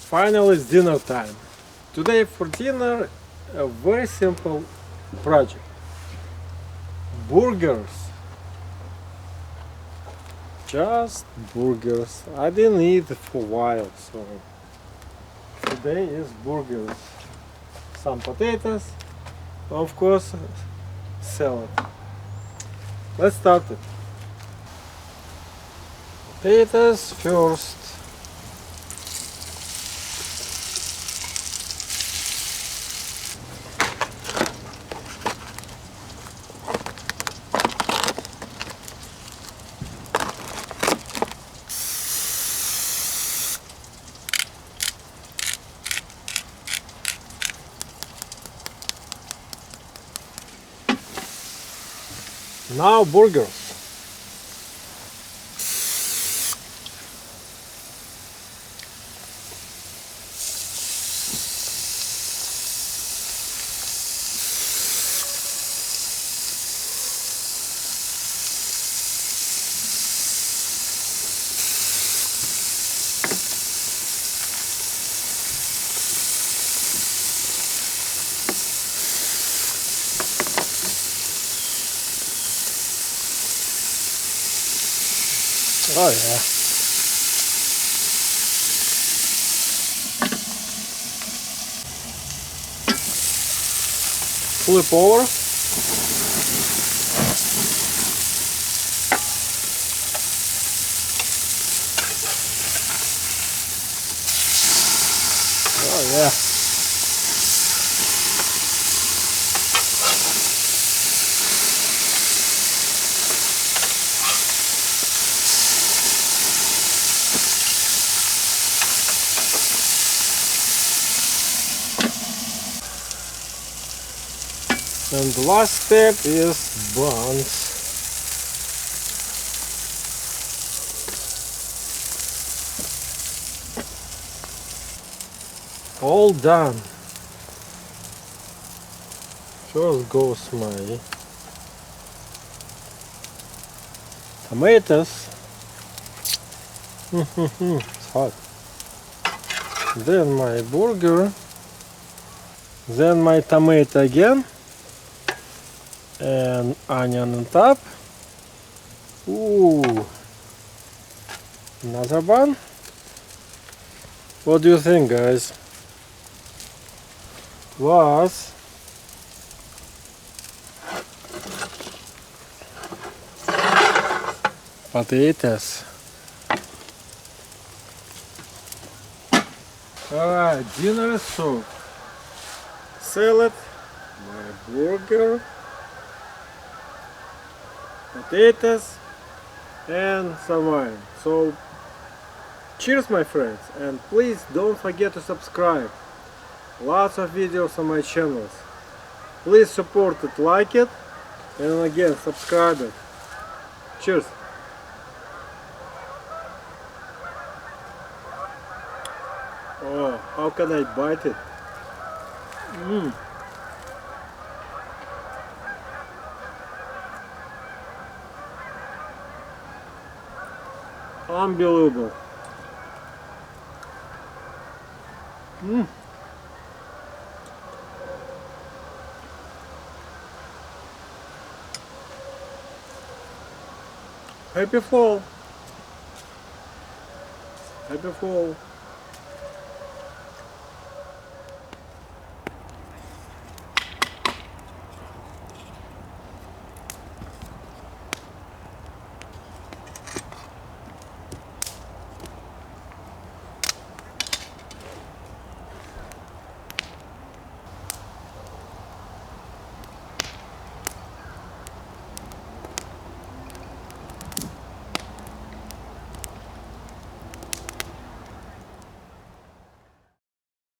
Finally it's dinner time. Today for dinner a very simple project. Burgers. Just burgers. I didn't eat for a while, so today is burgers. Some potatoes, of course, salad. Let's start it. Potatoes first. Now burgers. Oh yeah. Flip over. Oh yeah. And the last step is buns. All done. First goes my tomatoes. It's hot. Then my burger. Then my tomato again. And onion on top. Ooh, another bun. What do you think, guys? Plus potatoes. Alright, dinner is served. Salad, my burger, potatoes and some wine. So cheers, my friends, and please don't forget to subscribe. Lots of videos on my channels. Please support it, like it, and again subscribe it. Cheers. Oh, how can I bite it? Unbelievable. Happy fall. Happy fall.